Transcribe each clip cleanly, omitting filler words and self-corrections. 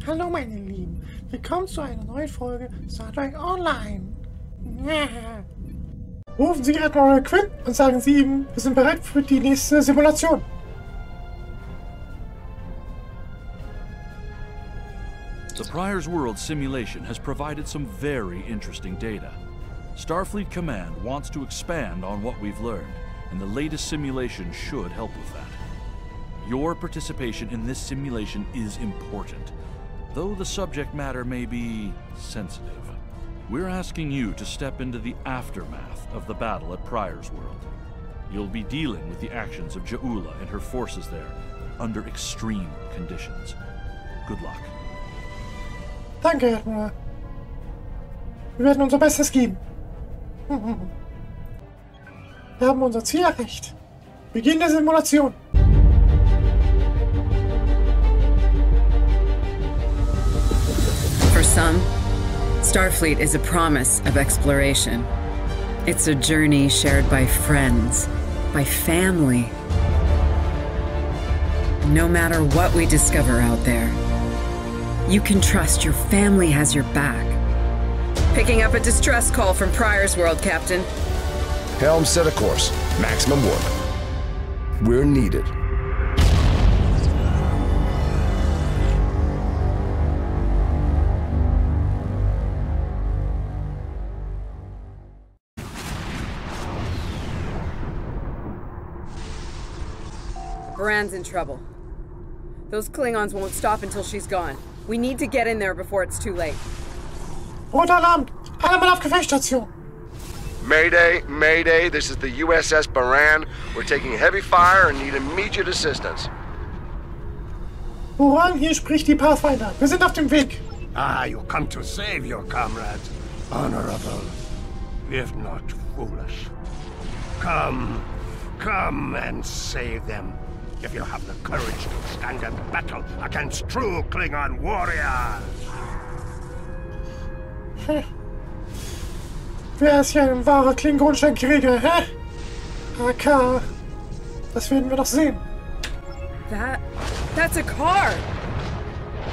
Hallo meine Lieben, willkommen zu einer neuen Folge Star Trek Online. Rufen Sie Admiral Quinn und sagen Sie ihm, wir sind bereit für die nächste Simulation. The Pryor's World simulation has provided some very interesting data. Starfleet Command wants to expand on what we've learned, and the latest simulation should help with that. Your participation in this simulation is important, though the subject matter may be sensitive. We're asking you to step into the aftermath of the battle at Pryor's World. You'll be dealing with the actions of Ja'ula and her forces there under extreme conditions. Good luck. Danke, Admiral. Wir werden unser Bestes geben. Wir haben unser Ziel erreicht. Beginn der Simulation. For some, Starfleet is a promise of exploration. It's a journey shared by friends, by family. No matter what we discover out there, you can trust your family has your back. Picking up a distress call from Pryor's World, Captain. Helm set a course. Maximum warp. We're needed. Baran's in trouble. Those Klingons won't stop until she's gone. We need to get in there before it's too late. Roter Alarm! Alle Mann auf Gefechtsstation! Mayday, Mayday, this is the USS Baran. We're taking heavy fire and need immediate assistance. Woran, hier spricht die Pathfinder. Wir sind auf dem Weg. Ah, you come to save your comrades. Honorable, if not foolish. Come and save them. If you have the courage to stand in battle against true Klingon warriors. Wer ist hier ein wahrer klingonischer Krieger, hä? AK. Das werden wir noch sehen. That's a car!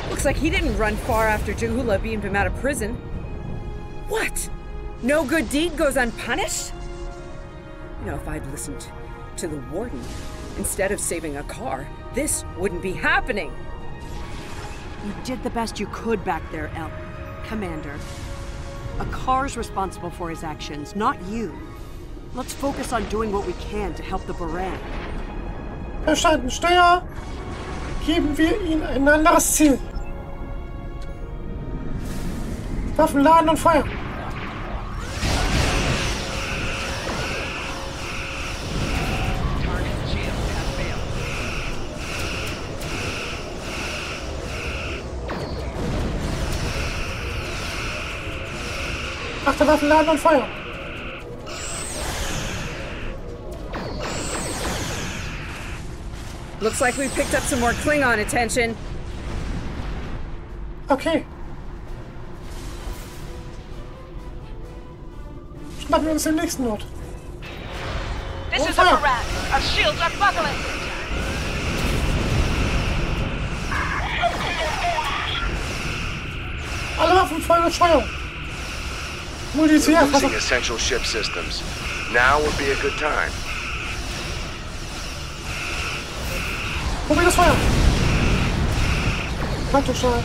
Looks like he didn't run far after Ja'ula beamed him out of prison. What? No good deed goes unpunished? You know, if I'd listened to the warden instead of saving a car, this wouldn't be happening. You did the best you could back there, Commander. A car's responsible for his actions, not you. Let's focus on doing what we can to help the Baran. Verstanden, Steuer! Geben wir ihnen ein anderes Ziel. Waffen laden und feuern. Waffen laden und feuern. Looks like we picked up some more Klingon attention. Okay. Schnappen wir uns den nächsten Ort. This is a Baran. Our shields are buckling. Alle Waffen voll mit Steuerung. We're losing essential ship systems. Now would be a good time. Probier das Feuer. Kantoschal.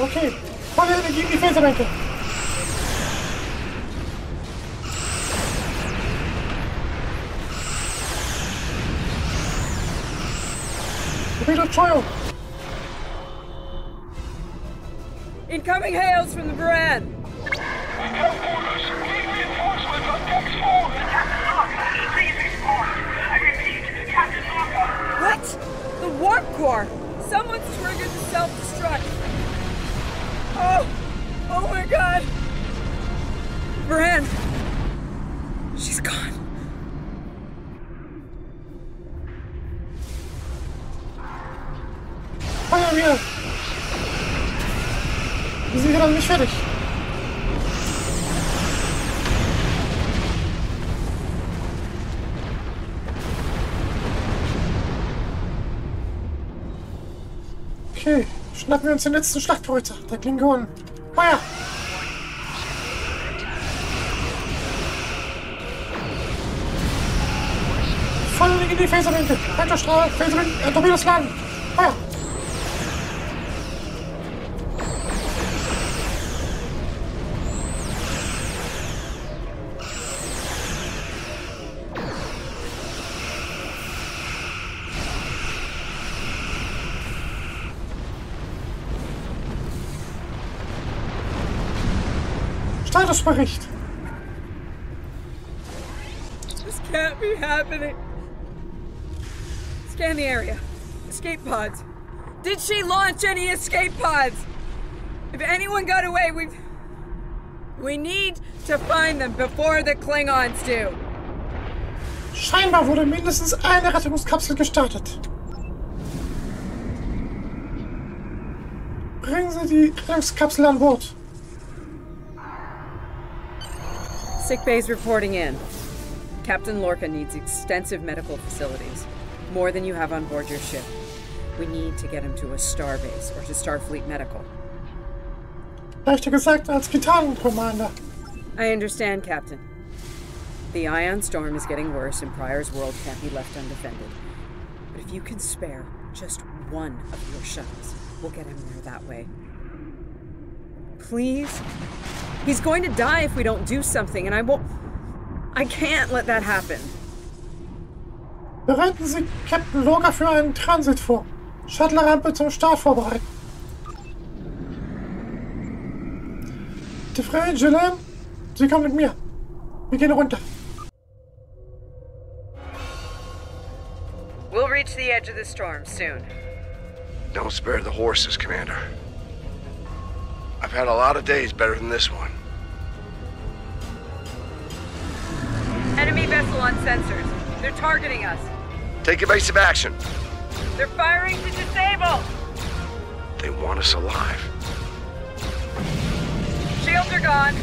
Okay. Volle Energie in die Felserbänke. Torpedo-Steuerung. Incoming hails from the Baran! What? The warp core! Someone's triggered the self-destruct! Oh my god! Baran! She's gone. Feuer wieder! Wir sind noch nicht fertig. Okay, schnappen wir uns den letzten Schlachtkreuzer, der Klingonen. Feuer! Voll in die Phaserwinkel. Weiterstrahl, Phaserwinkel, Torpedos laden. Feuer! Statusbericht. This can't be happening. Scan the area. Escape pods. Did she launch any escape pods? If anyone got away, we need to find them before the Klingons do. Scheinbar wurde mindestens eine Rettungskapsel gestartet. Bringen Sie die Rettungskapsel an Bord. Sick bay's reporting in. Captain Lorca needs extensive medical facilities. More than you have on board your ship. We need to get him to a starbase or to Starfleet Medical. Leichter gesagt als Gitarrenkommander. I understand, Captain. The ion storm is getting worse and Pryor's world can't be left undefended. But if you can spare just one of your shuttles, we'll get him there that way. Please? He's going to die if we don't do something, and I can't let that happen. Bereiten Sie Captain Lorca für einen Transit vor. Shuttle-Rampe zum Start vorbereiten. Defray, Gillian, Sie kommen mit mir. Wir gehen runter. We'll reach the edge of the storm soon. Don't spare the horses, Commander. I've had a lot of days better than this one. Enemy vessel on sensors. They're targeting us. Take evasive action. They're firing to disable! They want us alive. Shields are gone.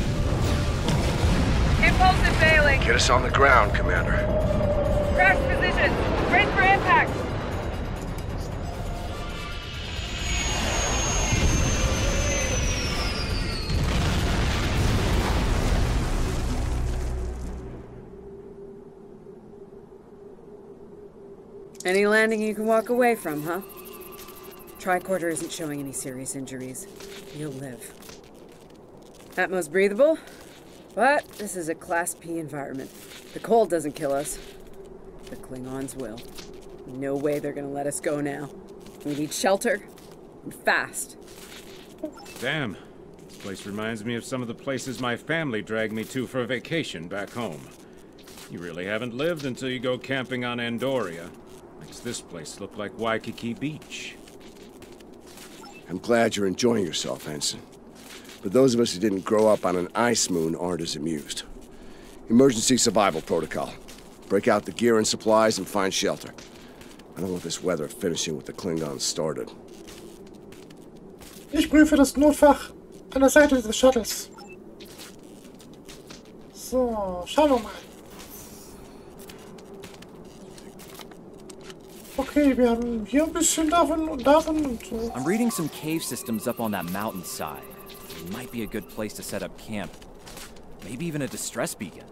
Impulsive failing. Get us on the ground, Commander. Crash position. Brace for impact. Any landing you can walk away from, huh? Tricorder isn't showing any serious injuries. You'll live. Atmos breathable, but this is a Class P environment. The cold doesn't kill us. The Klingons will. No way they're gonna let us go now. We need shelter, and fast. Damn. This place reminds me of some of the places my family dragged me to for a vacation back home. You really haven't lived until you go camping on Andoria. Makes this place look like Waikiki Beach. I'm glad you're enjoying yourself, Ensign. But those of us who didn't grow up on an ice moon aren't as amused. Emergency survival protocol. Break out the gear and supplies and find shelter. I don't want this weather finishing what the Klingons started. Ich prüfe das Notfach an der Seite des Shuttles. So, schauen wir mal. Okay, wir haben hier ein bisschen davon und davon und so. I'm reading some cave systems up on that mountainside. It might be a good place to set up camp. Maybe even a distress beacon.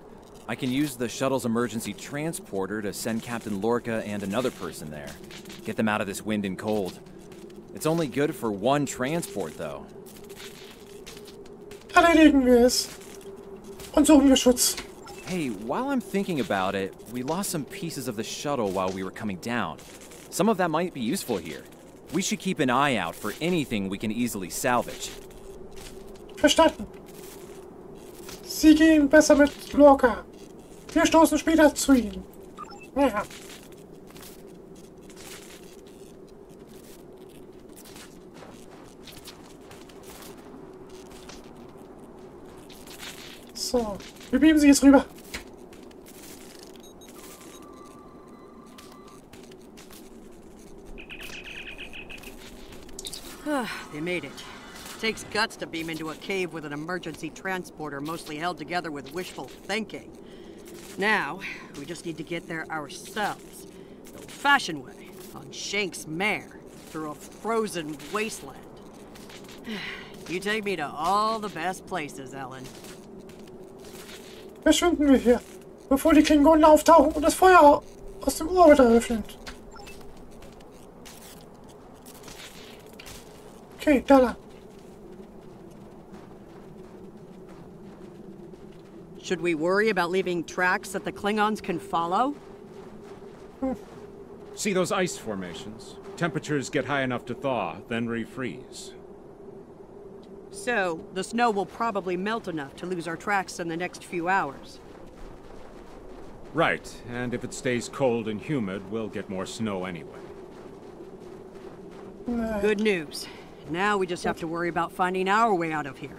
I can use the shuttle's emergency transporter to send Captain Lorca and another person there. Get them out of this wind and cold. It's only good for one transport, though. Erledigen wir es. Und suchen wir Schutz. Hey, while I'm thinking about it, we lost some pieces of the shuttle while we were coming down. Some of that might be useful here. We should keep an eye out for anything we can easily salvage. Verstanden. Sie gehen besser mit Lorca. Wir stoßen später zu Ihnen. Ja. So, wir beamen Sie jetzt rüber. They made it. Takes guts to beam into a cave with an emergency transporter mostly held together with wishful thinking. Now, we just need to get there ourselves. The old-fashioned way, on Shank's mare. through a frozen wasteland. You take me to all the best places, Ellen. Verschwinden wir hier, bevor die Klingonen auftauchen und das Feuer aus dem Orbit eröffnet. Okay, da lang. Should we worry about leaving tracks that the Klingons can follow? See those ice formations? Temperatures get high enough to thaw, then refreeze. So, the snow will probably melt enough to lose our tracks in the next few hours. Right, and if it stays cold and humid, we'll get more snow anyway. Good news. Now we just have to worry about finding our way out of here.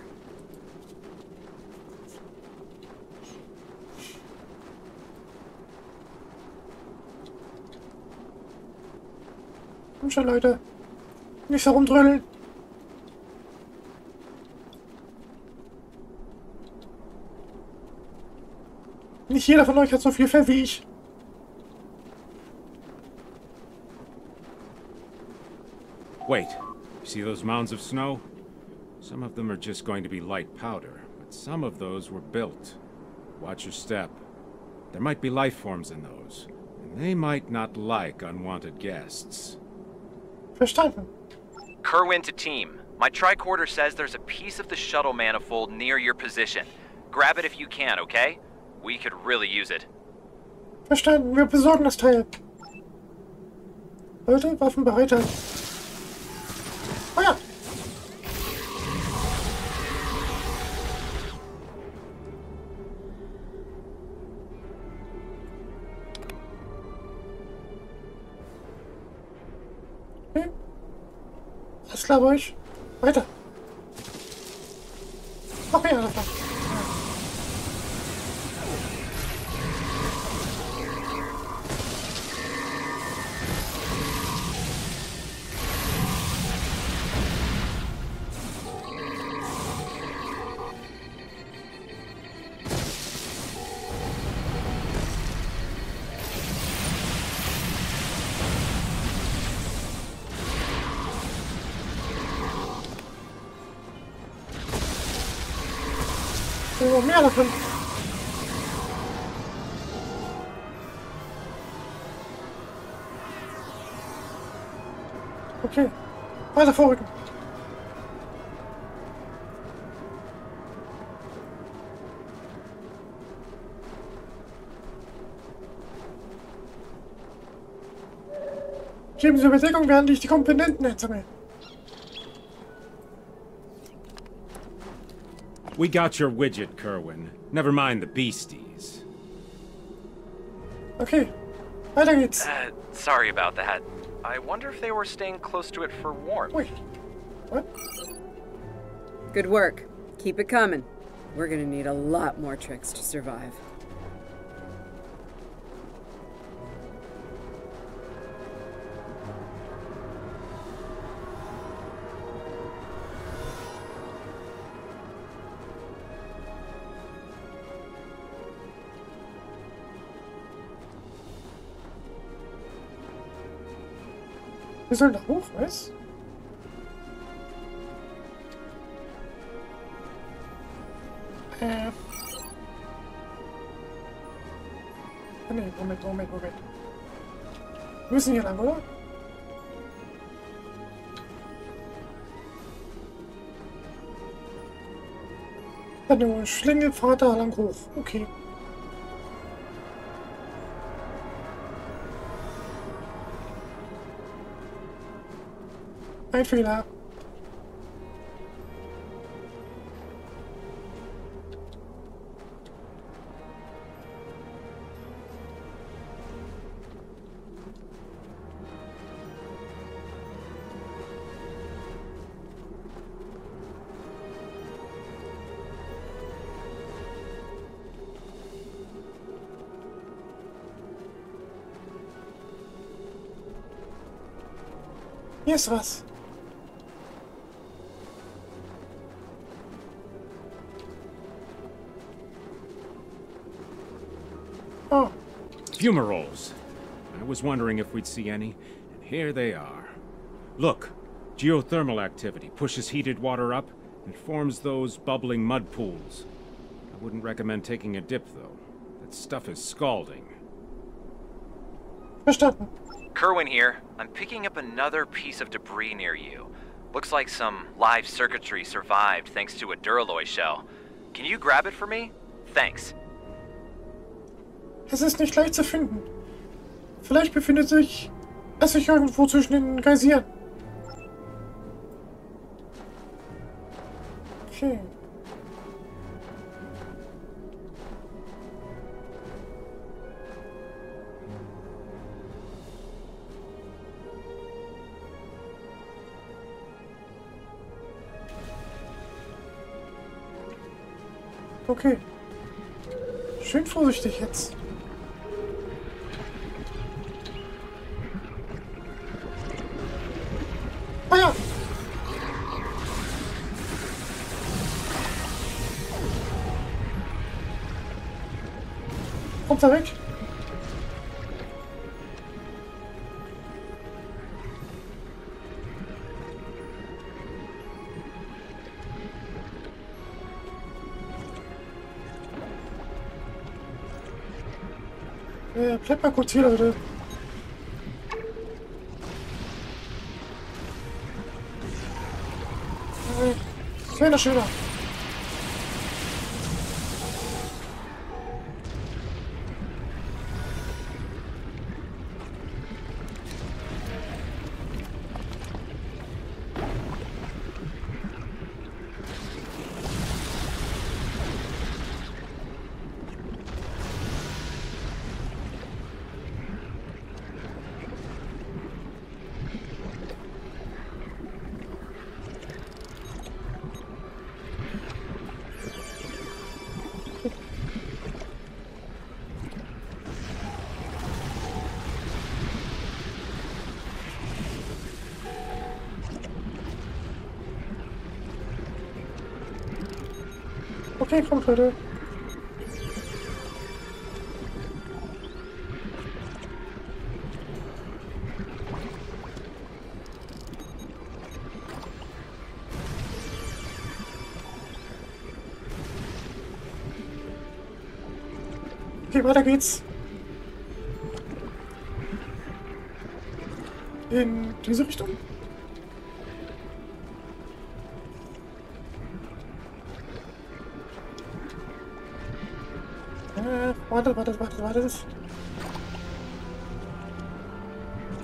Komm schon, Leute. Nicht so rumdrödeln. Nicht jeder von euch hat so viel Fell wie ich. Wait, see those mounds of snow? Some of them are just going to be light powder, but some of those were built. Watch your step. There might be life forms in those, and they might not like unwanted guests. Verstanden. Kerwin to team. My tricorder says there's a piece of the shuttle manifold near your position. Grab it if you can, okay? We could really use it. Verstanden. Wir besorgen das Teil. Leute, Waffen bereithalten. Feuer! Okay. Alles klar bei euch. Weiter. Noch mehr davon. Noch mehr davon. Okay, weiter vorrücken. Geben Sie Überdeckung, während ich die Komponenten einsammle. We got your widget, Kerwin. Never mind the beasties. Okay, weiter geht's. Sorry about that. I wonder if they were staying close to it for warmth. Wait, what? Good work. Keep it coming. We're gonna need a lot more tricks to survive. Wir sollen da hoch, was? Ah, nee, Moment. Wir müssen hier lang, oder? Ja, nur Schlängelpfad da lang hoch. Okay. Ein Fehler. Hier ist was. Oh. Fumaroles. I was wondering if we'd see any, and here they are. Look, geothermal activity pushes heated water up and forms those bubbling mud pools. I wouldn't recommend taking a dip, though. That stuff is scalding. Verstanden. Kerwin here. I'm picking up another piece of debris near you. Looks like some live circuitry survived thanks to a Duralloy shell. Can you grab it for me? Thanks. Es ist nicht leicht zu finden. Vielleicht befindet sich es sich irgendwo zwischen den Geysiren. Okay. Okay. Schön vorsichtig jetzt. Ah ja! Kommt er weg? Bleib mal kurz hier, Leute. Schöner, schöner. Okay, kommt, Leute. Okay, weiter geht's. In diese Richtung. Warte.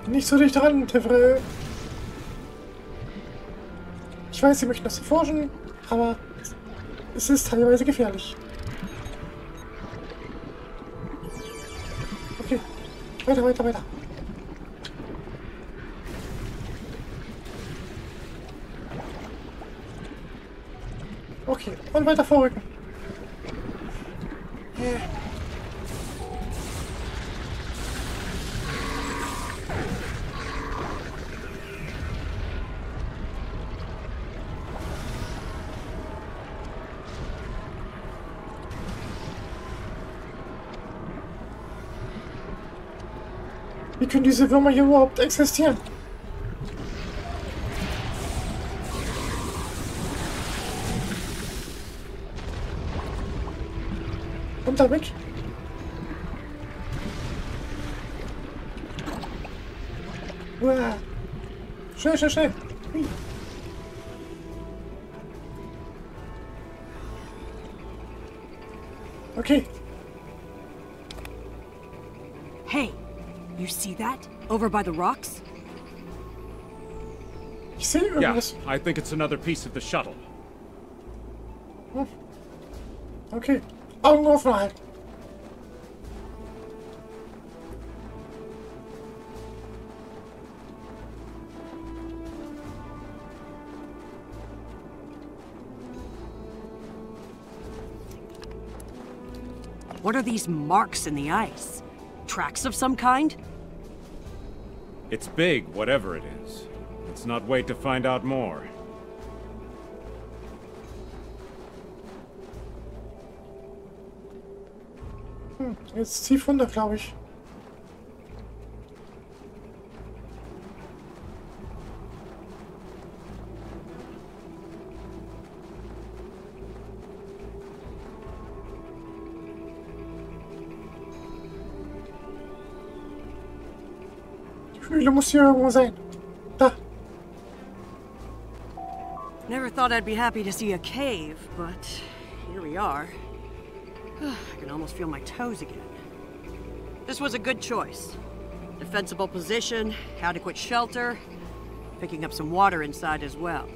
Nicht so dicht dran, Tevre. Ich weiß, Sie möchten das erforschen, aber es ist teilweise gefährlich. Okay, weiter. Okay, und weiter vorrücken. Wie können diese Würmer hier überhaupt existieren? Und da weg. Uah. Schnell. Hui. Okay. Hey, you see that? Over by the rocks? Ich sehe Yeah, irgendwas. I think it's another piece of the shuttle. Okay. Augen offen halten. What are these marks in the ice? Tracks of some kind? It's big, whatever it is. Let's not wait to find out more. Jetzt tief runter, glaube ich. Höhle muss hier irgendwo sein. Da. Never thought I'd be happy to see a cave, but here we are. I can almost feel my toes again. This was a good choice. Defensible position, adequate shelter, picking up some water inside as well.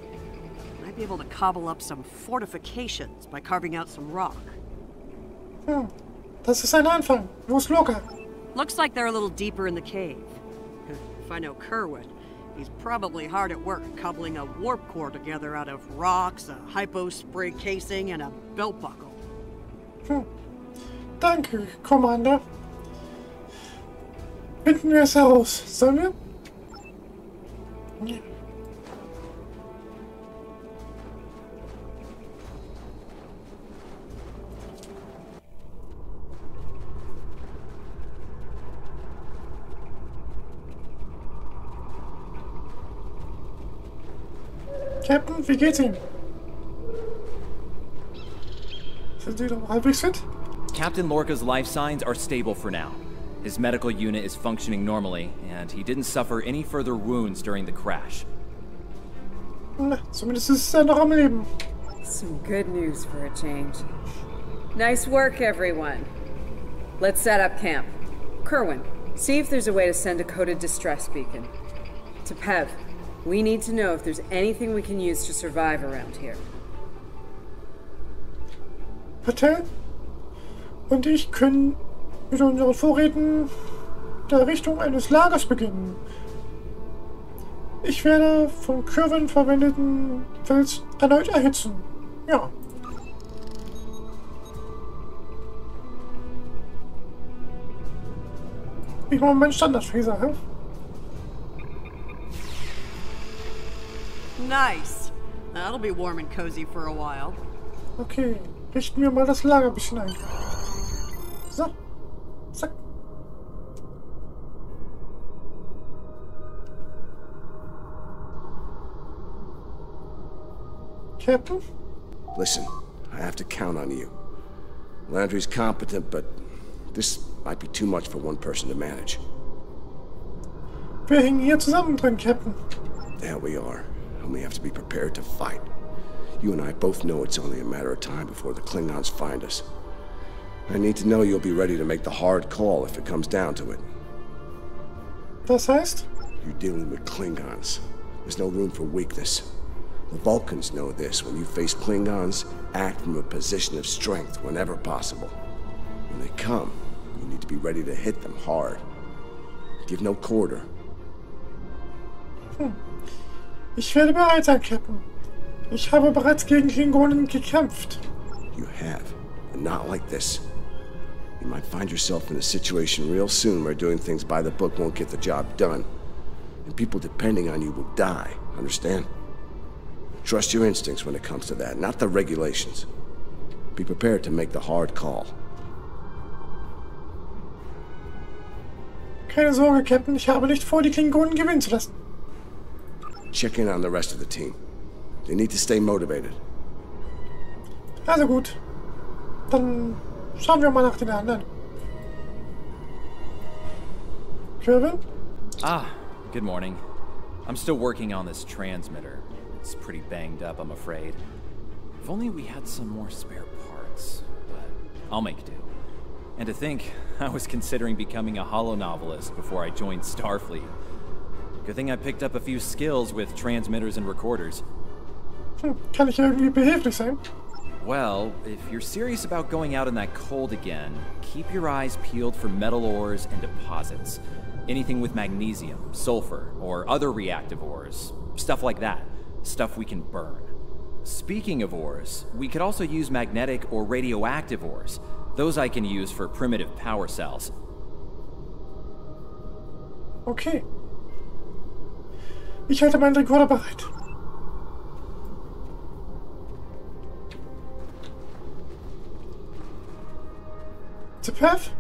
Might be able to cobble up some fortifications by carving out some rock. Das ist ein Anfang. Wo ist Lorca? Looks like they're a little deeper in the cave. If I know Kerwin, he's probably hard at work cobbling a warp core together out of rocks, a hypo spray casing, and a belt buckle. Danke, Commander. Finden wir es heraus. Sollen wir? Ja. Captain, wie geht's Ihnen? Sind Sie doch halbwegs fit? Captain Lorca's life signs are stable for now. His medical unit is functioning normally, and he didn't suffer any further wounds during the crash. Na, zumindest ist er noch am Leben. Some good news for a change. Nice work, everyone. Let's set up camp. Kerwin, see if there's a way to send a coded distress beacon. To Pev, we need to know if there's anything we can use to survive around here. Patel und ich können mit unseren Vorräten der Richtung eines Lagers beginnen. Ich werde von Kerwin verwendeten Fels erneut erhitzen. Ja. Ich mache meinen Standardfräser, hä? Nice. That'll be warm and cozy for a while. Okay, richten wir mal das Lager ein bisschen ein. So. Zack. Captain? Listen, I have to count on you. Landry's competent, but this might be too much for one person to manage. Wir hängen hier zusammen drin, Captain. There we are. Only have to be prepared to fight. You and I both know it's only a matter of time before the Klingons find us. I need to know you'll be ready to make the hard call if it comes down to it. Das heißt? You're dealing with Klingons. There's no room for weakness. The Vulcans know this. When you face Klingons, act from a position of strength whenever possible. When they come, you need to be ready to hit them hard. Give no quarter. Ich werde bereit sein, Captain. Ich habe bereits gegen Klingonen gekämpft. You have, but not like this. You might find yourself in a situation real soon where doing things by the book won't get the job done. And people depending on you will die, understand? Trust your instincts when it comes to that, not the regulations. Be prepared to make the hard call. Keine Sorge, Captain, ich habe nicht vor, die Klingonen gewinnen zu lassen. Check in on the rest of the team. They need to stay motivated. Also gut. Dann schauen wir mal nach den anderen. Kerwin? Ah, good morning. I'm still working on this transmitter. It's pretty banged up, I'm afraid. If only we had some more spare parts, but I'll make do. And to think, I was considering becoming a holonovelist before I joined Starfleet. Good thing I picked up a few skills with transmitters and recorders. Kann ich irgendwie behilflich sein? Well, if you're serious about going out in that cold again, keep your eyes peeled for metal ores and deposits. Anything with magnesium, sulfur, or other reactive ores. Stuff like that. Stuff we can burn. Speaking of ores, we could also use magnetic or radioactive ores. Those I can use for primitive power cells. Okay. Ich halte meinen Rekorder bereit. To Pev?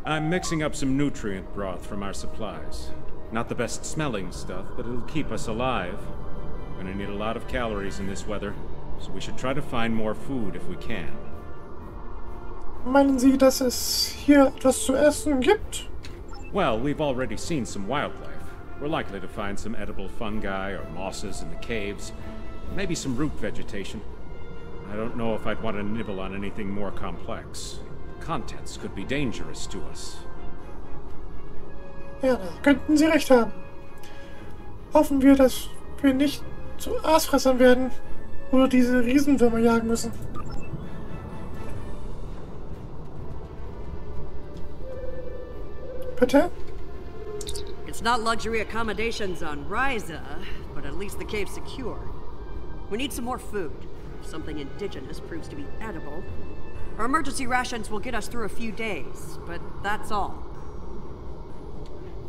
I'm mixing up some nutrient broth from our supplies. Not the best smelling stuff, but it'll keep us alive. We're gonna need a lot of calories in this weather, so we should try to find more food if we can. Meinen Sie, dass es hier etwas zu essen gibt? Well, we've already seen some wildlife. We're likely to find some edible fungi or mosses in the caves, maybe some root vegetation. I don't know if I'd want to nibble on anything more complex. Contents could be dangerous to us. Ja, da könnten Sie recht haben. Hoffen wir, dass wir nicht zu Aasfressern werden oder diese Riesenwürmer jagen müssen. Bitte? It's not luxury accommodations on Ryza, but at least the cave's secure. We need some more food. If something indigenous proves to be edible, our emergency rations will get us through a few days, but that's all.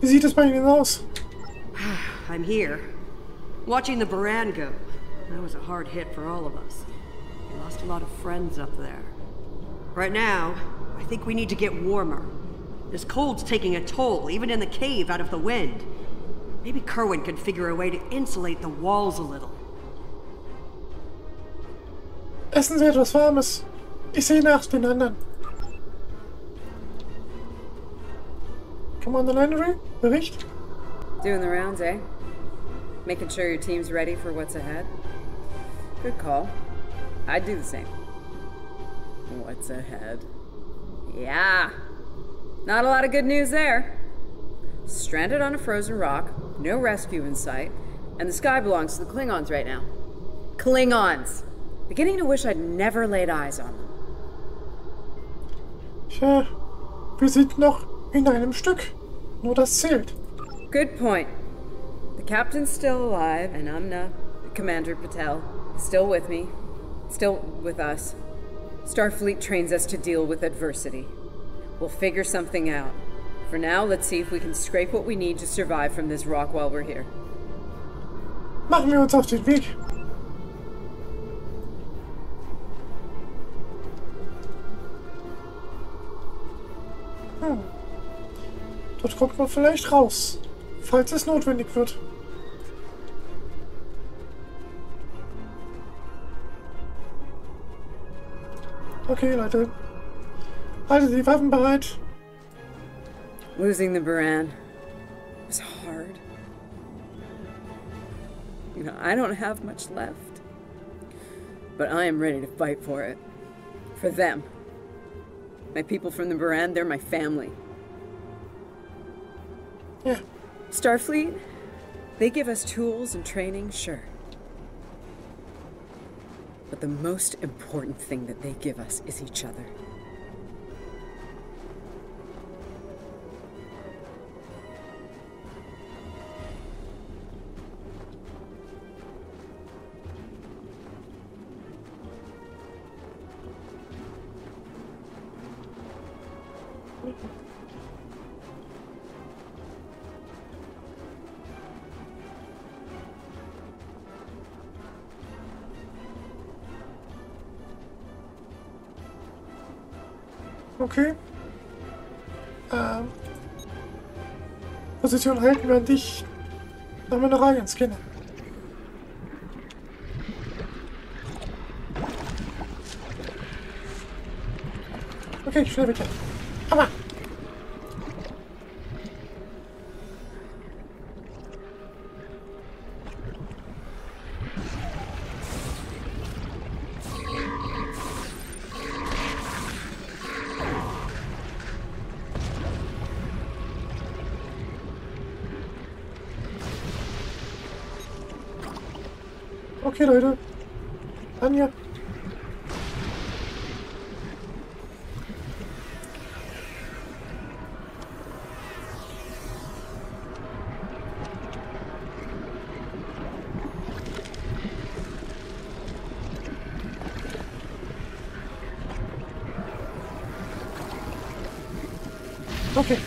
Wie sieht es bei Ihnen aus? I'm here, watching the Baran go. That was a hard hit for all of us. We lost a lot of friends up there. Right now, I think we need to get warmer. This cold's taking a toll, even in the cave out of the wind. Maybe Kerwin can figure a way to insulate the walls a little. Essen Sie etwas Warmes. Ich sehe nach den anderen. Commander Landry, Bericht? Doing the rounds, eh? Making sure your team's ready for what's ahead? Good call. I'd do the same. What's ahead? Yeah. Not a lot of good news there. Stranded on a frozen rock, no rescue in sight, and the sky belongs to the Klingons right now. Klingons! Beginning to wish I'd never laid eyes on them. Tja, wir sind noch in einem Stück. Nur das zählt. Good point. The captain's still alive, and Amna, Commander Patel, is still with me. Still with us. Starfleet trains us to deal with adversity. We'll figure something out. For now, let's see if we can scrape what we need to survive from this rock while we're here. Machen wir uns auf den Weg. Dort kommt man vielleicht raus, falls es notwendig wird. Okay, Leute. Haltet die Waffen bereit. Losing the Baran was hard. You know, I don't have much left. But I am ready to fight for it. For them. My people from the Baran, they're my family. Yeah. Starfleet, they give us tools and training, sure. But the most important thing that they give us is each other. Okay. Position halten, während ich nach meiner Reihe scanne. Okay, schnell bitte. Hammer! Okay, Leute. Anja. Okay.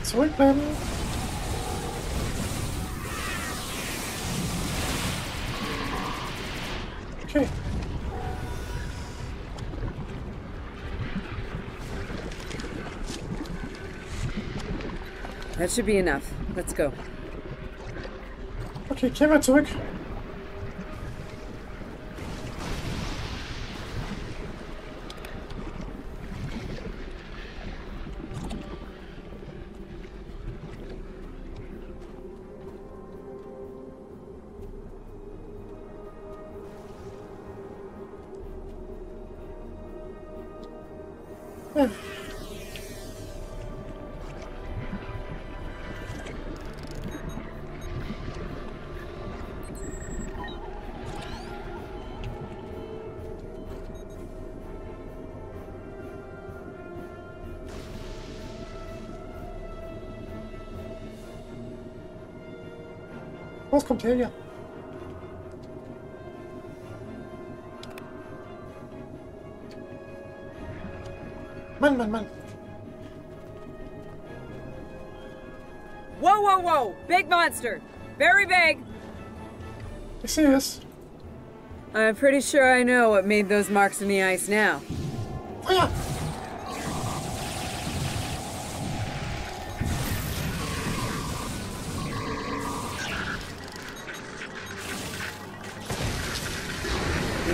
Zurückbleiben. Okay. That should be enough. Let's go. Okay, kehren wir zurück. Ja. Was kommt her hier? Mann, Mann, Mann. Whoa, whoa, whoa! Big monster! Very big! Ich sehe es. I'm pretty sure I know what made those marks in the ice now. Feuer!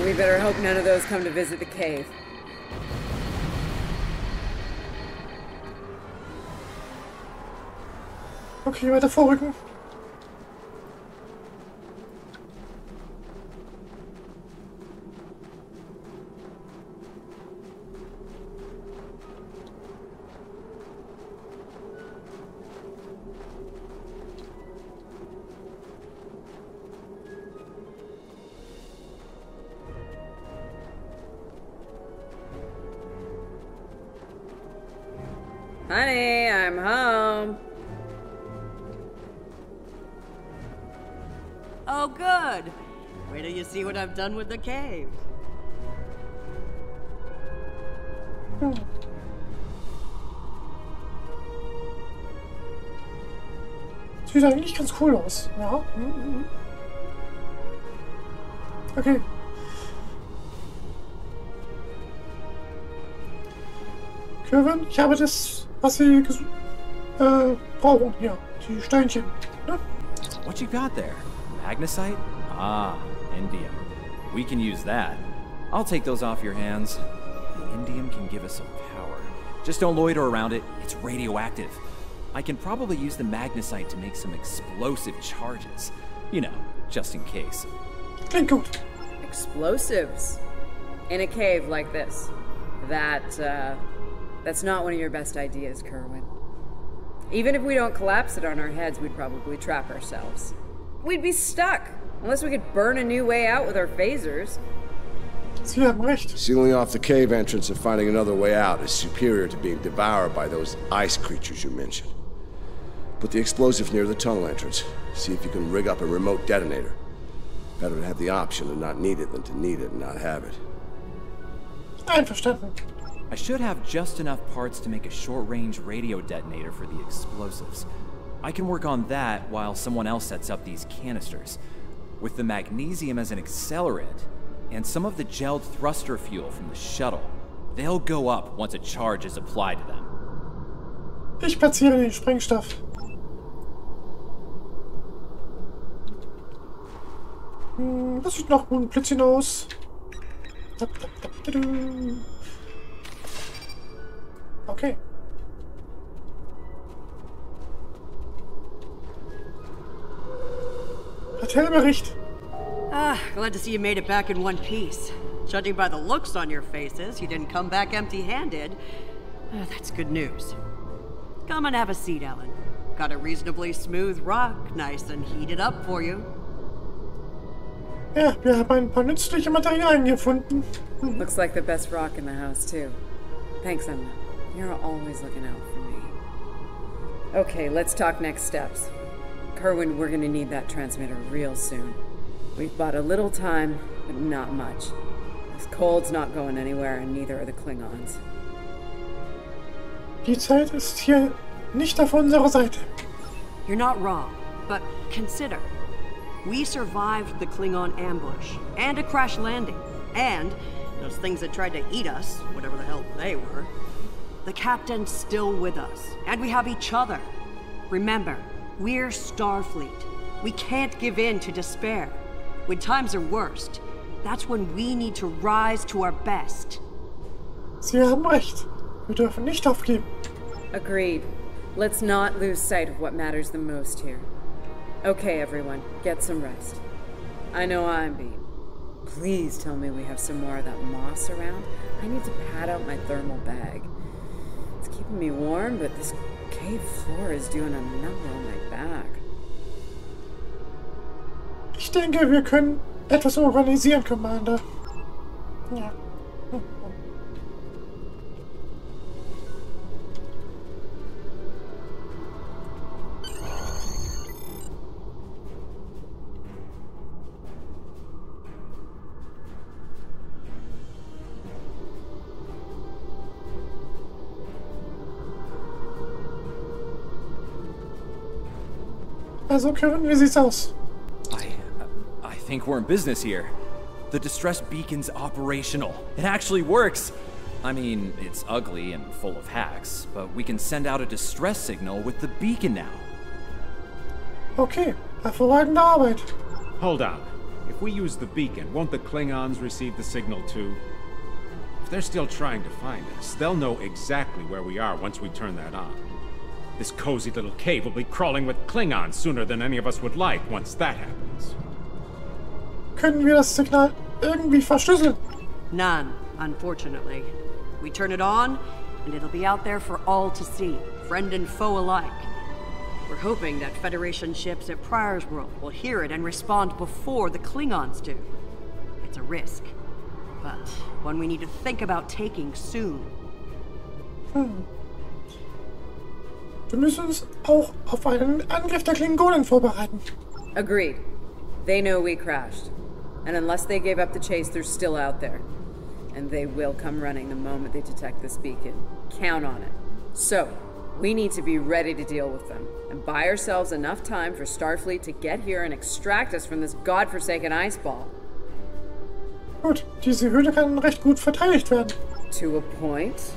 We better hope none of those come to visit the cave. Okay, weiter vorrücken. Honey, I'm home. Oh, good. Wait till you see what I've done with the cave. Sieht eigentlich ganz cool aus. Ja. Okay. Kevin, ich habe das, was Sie brauchen. Ja, die Steinchen. Ne? What you got there? Magnesite? Ah, indium. We can use that. I'll take those off your hands. The indium can give us some power. Just don't loiter around it. It's radioactive. I can probably use the magnesite to make some explosive charges. You know, just in case. Klingt gut. Explosives? In a cave like this? That's not one of your best ideas, Kerwin. Even if we don't collapse it on our heads, we'd probably trap ourselves. We'd be stuck, unless we could burn a new way out with our phasers. Sie haben recht. Sealing off the cave entrance and finding another way out is superior to being devoured by those ice creatures you mentioned. Put the explosive near the tunnel entrance. See if you can rig up a remote detonator. Better to have the option and not need it than to need it and not have it. Einverstanden. I should have just enough parts to make a short-range radio detonator for the explosives. I can work on that while someone else sets up these canisters. With the magnesium as an accelerant, and some of the gelled thruster fuel from the shuttle, they'll go up once a charge is applied to them. Ich platziere den Sprengstoff. Das sieht nach guten Plätzchen aus. Okay. Hotelbericht. Glad to see you made it back in one piece. Judging by the looks on your faces, you didn't come back empty-handed. That's good news. Come and have a seat, Ellen. Got a reasonably smooth rock, nice and heated up for you. Ja, wir haben ein paar nützliche Materialien gefunden. Looks like the best rock in the house, too. Thanks, Emma. You're always looking out for me. Okay, let's talk next steps. Kerwin, we're gonna need that transmitter real soon. We've bought a little time, but not much. This cold's not going anywhere, and neither are the Klingons. Die Zeit ist hier nicht auf unserer Seite. You're not wrong, but consider. We survived the Klingon ambush, and a crash landing, and those things that tried to eat us, whatever the hell they were. The captain's still with us, and we have each other. Remember, we're Starfleet. We can't give in to despair. When times are worst, that's when we need to rise to our best. Sie haben recht. Wir dürfen nicht aufgeben. Agreed. Let's not lose sight of what matters the most here. Okay, everyone, get some rest. I know I'm beat. Please tell me we have some more of that moss around. I need to pad out my thermal bag. It's keeping me warm, but this cave floor is doing a number on my back. Ich denke, wir können etwas organisieren, Commander. Ja. Also, Kevin, wie sieht's aus? I think we're in business here. The distress beacon's operational. It actually works. I mean, it's ugly and full of hacks, but we can send out a distress signal with the beacon now. Okay, hervorragende Arbeit. Hold on. If we use the beacon, won't the Klingons receive the signal too? If they're still trying to find us, they'll know exactly where we are once we turn that on. This cozy little cave will be crawling with Klingons sooner than any of us would like once that happens. Können wir das Signal irgendwie verschlüsseln? None, unfortunately. We turn it on, and it'll be out there for all to see, friend and foe alike. We're hoping that Federation ships at Pryor's World will hear it and respond before the Klingons do. It's a risk, but one we need to think about taking soon. Wir müssen uns auch auf einen Angriff der Klingonen vorbereiten. Agreed. They know we crashed. And unless they gave up the chase, they're still out there. And they will come running the moment they detect this beacon. Count on it. So, we need to be ready to deal with them. And buy ourselves enough time for Starfleet to get here and extract us from this godforsaken ice ball. Gut, diese Höhle kann recht gut verteidigt werden. To a point.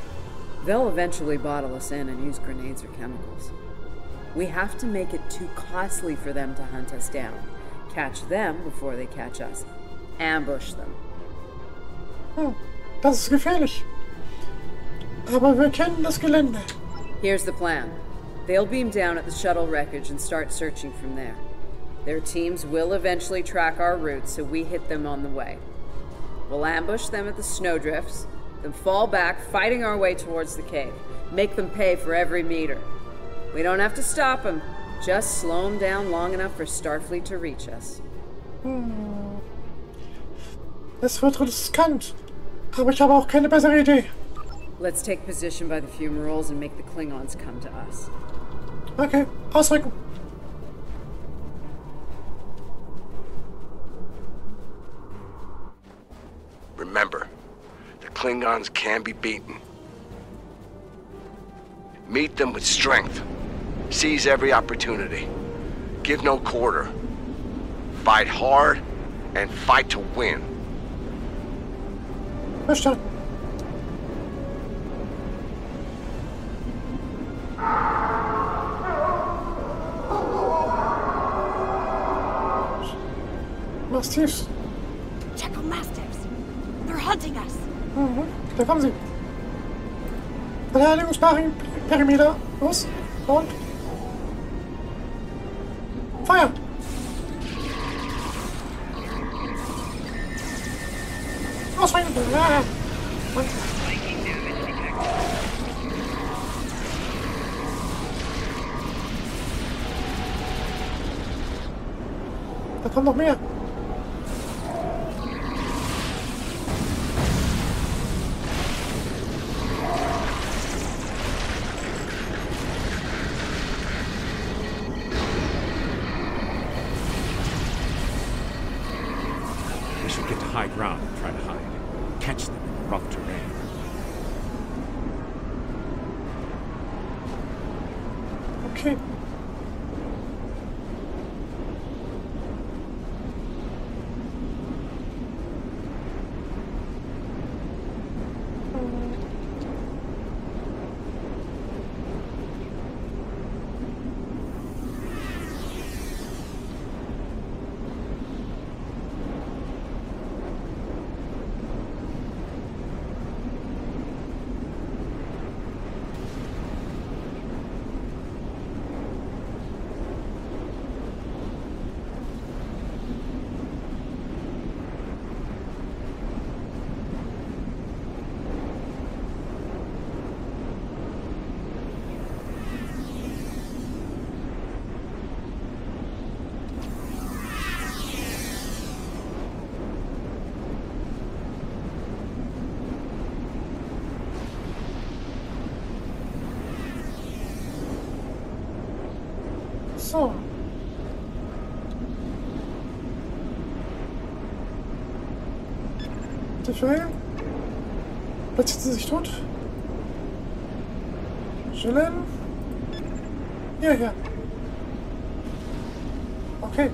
They'll eventually bottle us in and use grenades or chemicals. We have to make it too costly for them to hunt us down. Catch them before they catch us. Ambush them. Das ist gefährlich. Aber wir kennen das Gelände. Here's the plan. They'll beam down at the shuttle wreckage and start searching from there. Their teams will eventually track our route, so we hit them on the way. We'll ambush them at the snowdrifts, then fall back, fighting our way towards the cave. Make them pay for every meter. We don't have to stop them. Just slow them down long enough for Starfleet to reach us. Es wird riskant, aber ich habe auch keine bessere Idee. Let's take position by the fumaroles and make the Klingons come to us. Okay, ausrücken. Remember, the Klingons can be beaten. Meet them with strength. Seize every opportunity. Give no quarter. Fight hard and fight to win. Verstanden. Mastiffs. Check on Mastiffs. They're hunting us. Da kommen sie. Verteidigungsperimeter. Los. Und. Feuer. Ausweichen. Ja. Und. Da kommt noch mehr. We should get to high ground and try to hide. Catch them in the rough terrain. Okay. So. Der Fall. Platziert sie sich tot. Chillen. Hierher. Okay.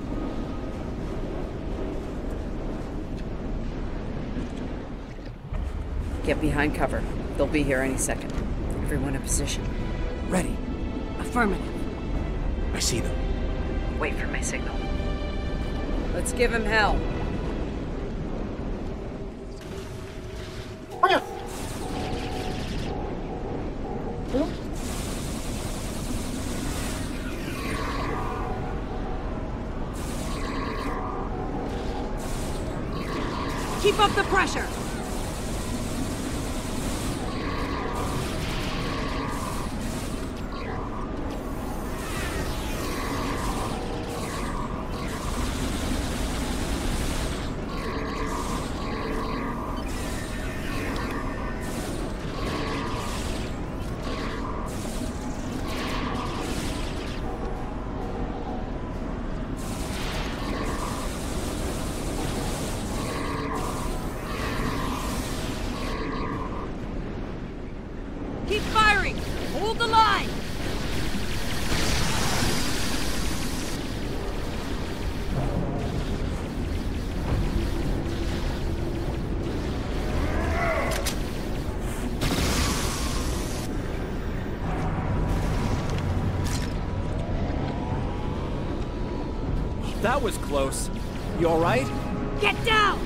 Get behind cover. They'll be here any second. Everyone in position. Ready. Affirmative. I see them. Wait for my signal. Let's give him hell. Oh ja. Hallo? Keep up the pressure. Keep firing! Hold the line! That was close. You all right? Get down!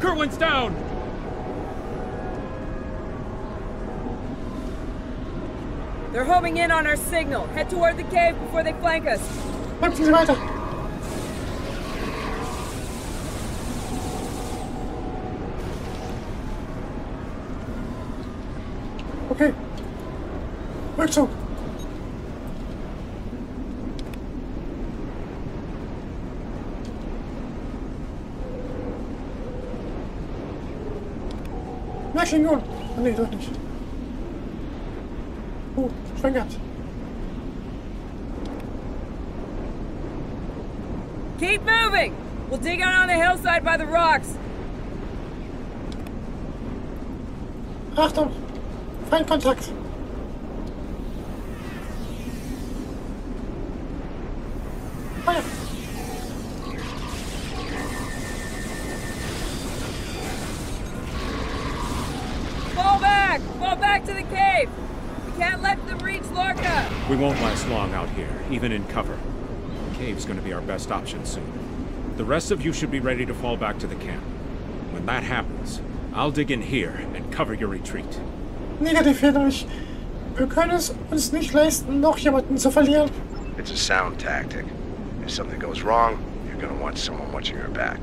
Kerwin's down! They're homing in on our signal. Head toward the cave before they flank us. Kämpfen Sie weiter. Okay. Rückzug. Märchenjunge. Oh, nee, doch nicht. Schwenkert. Keep moving! We'll dig out on the hillside by the rocks. Achtung! Feindkontakt! Feuer! Fall back! Fall back to the cave! We can't let them reach Lorca! We won't last long out here, even in cover. The cave's gonna be our best option soon. The rest of you should be ready to fall back to the camp. When that happens, I'll dig in here and cover your retreat. Negativ, Heinrich. Wir können es uns nicht leisten, noch jemanden zu verlieren. It's a sound tactic. If something goes wrong, you're gonna want someone watching your back.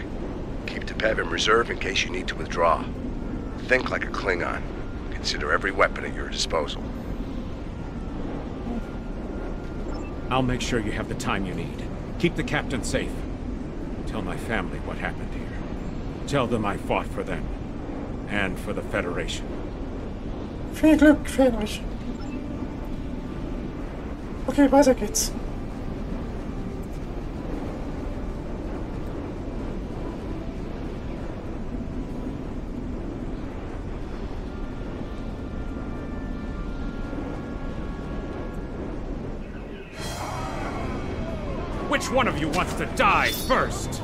Keep Tepev in reserve in case you need to withdraw. Think like a Klingon. Consider every weapon at your disposal. I'll make sure you have the time you need. Keep the captain safe. Tell my family what happened here. Tell them I fought for them. And for the Federation. Viel Glück, Heinrich. Okay, weiter geht's. Which one of you wants to die first?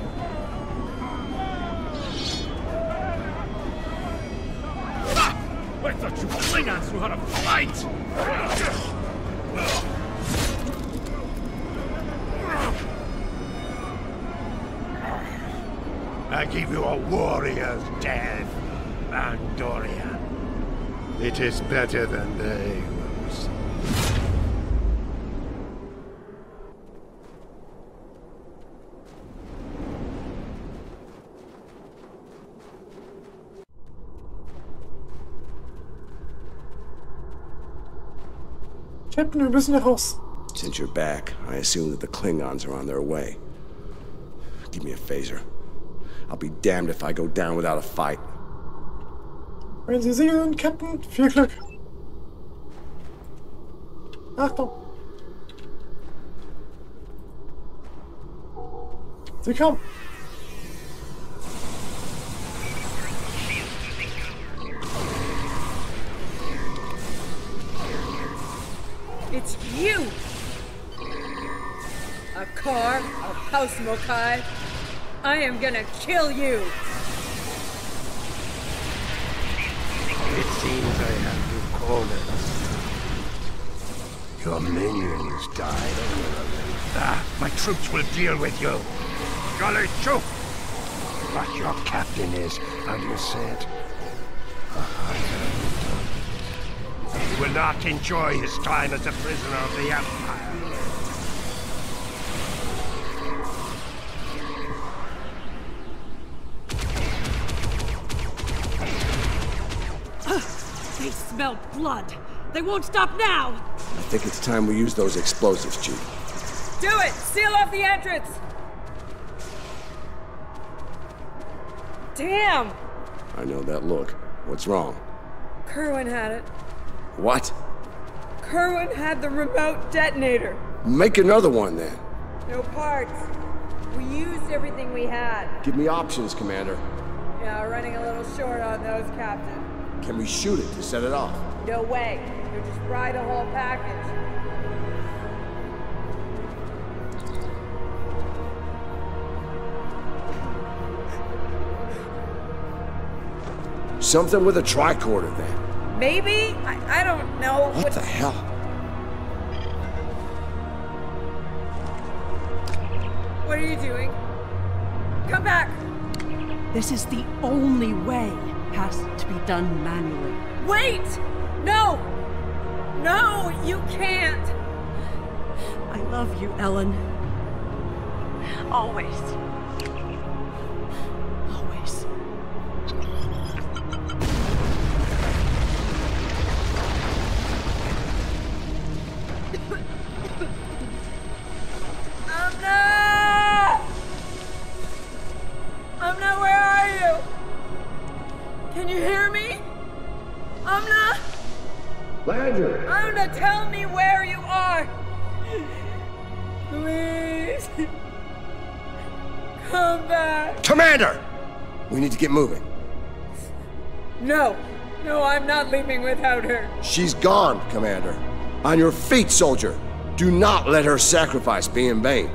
Ah! I thought you Klingons knew how to fight! I give you a warrior's death, Andorian. It is better than they will see. Captain, wir müssen hier raus. Since you're back, I assume that the Klingons are on their way. Give me a phaser. I'll be damned if I go down without a fight. Wenn Sie sicher sind, Captain, viel Glück. Achtung. Sie kommen. It's you! A car, a house Mokai. I am gonna kill you! It seems I have to call it. Your minions died. My troops will deal with you. Jolly choke! But your captain is, how do you say it? He will not enjoy his time as a prisoner of the Empire. They smell blood. They won't stop now. I think it's time we use those explosives, Chief. Do it! Seal off the entrance! Damn! I know that look. What's wrong? Kerwin had it. What? Kerwin had the remote detonator. Make another one, then. No parts. We used everything we had. Give me options, Commander. Yeah, running a little short on those, Captain. Can we shoot it to set it off? No way. You'll just fry the whole package. Something with a tricorder, then. Maybe? I don't know. What the hell? What are you doing? Come back! This is the only way. Has to be done manually. Wait! No! No, you can't! I love you, Ellen. Always. Always. Amna, where are you? Can you hear me? Amna? Landry! Amna, tell me where you are! Please! Come back! Commander! We need to get moving. No! No, I'm not leaving without her. She's gone, Commander. On your feet, soldier. Do not let her sacrifice be in vain.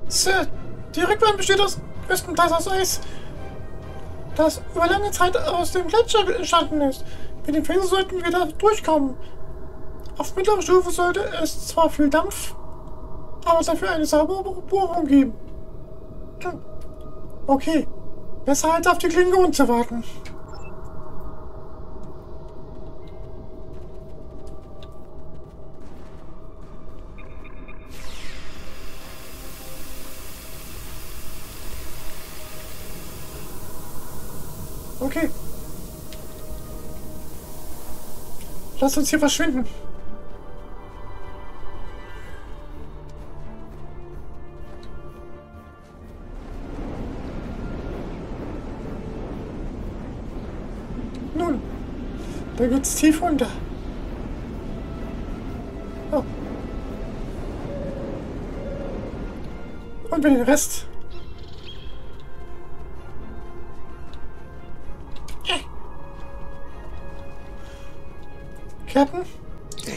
Sir, die Rückbahn besteht größtenteils aus Eis, das über lange Zeit aus dem Gletscher entstanden ist. Mit dem Fänger sollten wir da durchkommen. Auf mittlerer Stufe sollte es zwar viel Dampf, aber dafür eine saubere Bohrung geben. Okay, besser als auf die Klingonen zu warten. Okay. Lass uns hier verschwinden. Nun, da geht's tief runter. Oh. Und den Rest. Captain? Damn.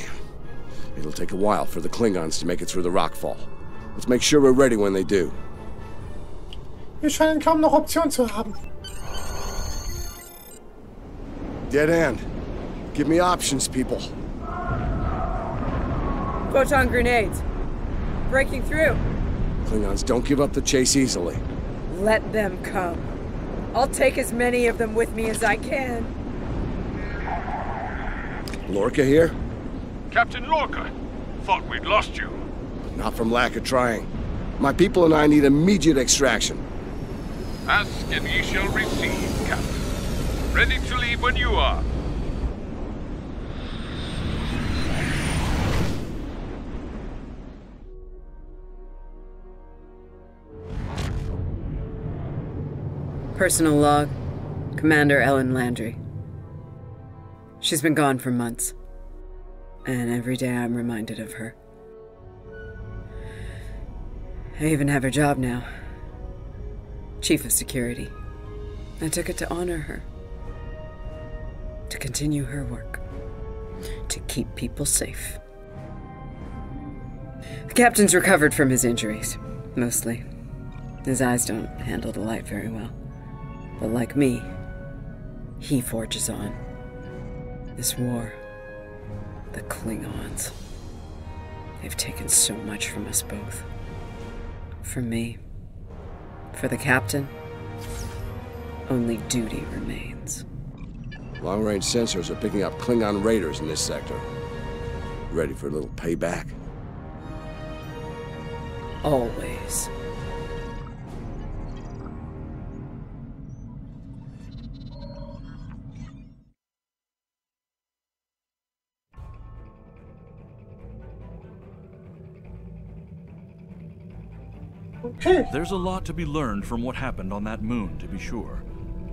It'll take a while for the Klingons to make it through the rockfall. Let's make sure we're ready when they do. Wir scheinen kaum noch Optionen zu haben. Dead end. Give me options, people. Photon grenades. Breaking through. Klingons don't give up the chase easily. Let them come. I'll take as many of them with me as I can. Lorca here? Captain Lorca, thought we'd lost you. Not from lack of trying. My people and I need immediate extraction. Ask and ye shall receive, Captain. Ready to leave when you are. Personal log, Commander Ellen Landry. She's been gone for months, and every day I'm reminded of her. I even have her job now. Chief of Security. I took it to honor her. To continue her work. To keep people safe. The captain's recovered from his injuries, mostly. His eyes don't handle the light very well. But like me, he forges on. This war, the Klingons, they've taken so much from us both. From me, for the captain, only duty remains. Long-range sensors are picking up Klingon raiders in this sector. Ready for a little payback? Always. Okay. There's a lot to be learned from what happened on that moon, to be sure.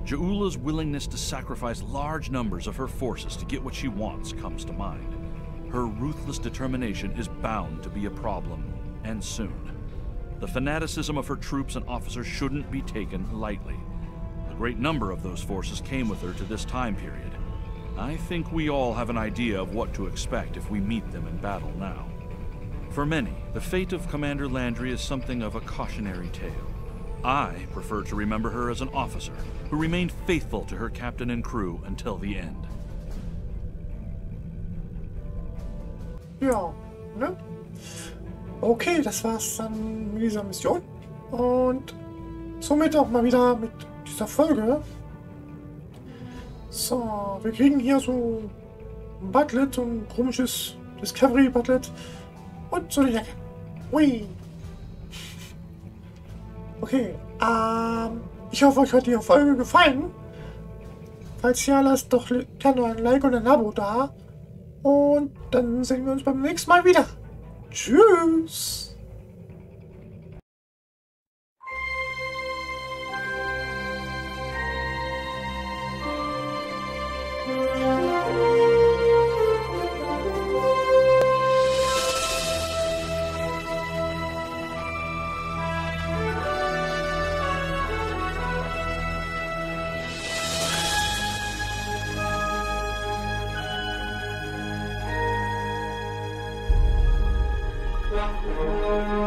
Ja'ula's willingness to sacrifice large numbers of her forces to get what she wants comes to mind. Her ruthless determination is bound to be a problem, and soon. The fanaticism of her troops and officers shouldn't be taken lightly. A great number of those forces came with her to this time period. I think we all have an idea of what to expect if we meet them in battle now. For many, the fate of Commander Landry is something of a cautionary tale. I prefer to remember her as an officer who remained faithful to her captain and crew until the end. Ja, ne? Okay, das war's dann mit dieser Mission. Und somit auch mal wieder mit dieser Folge. So, wir kriegen hier so ein Butlet, so ein komisches Discovery-Butlet. Und so eine Jacke. Hui. Okay, ich hoffe, euch hat die Folge gefallen. Falls ja, lasst doch gerne ein Like und ein Abo da. Und dann sehen wir uns beim nächsten Mal wieder. Tschüss. Thank you.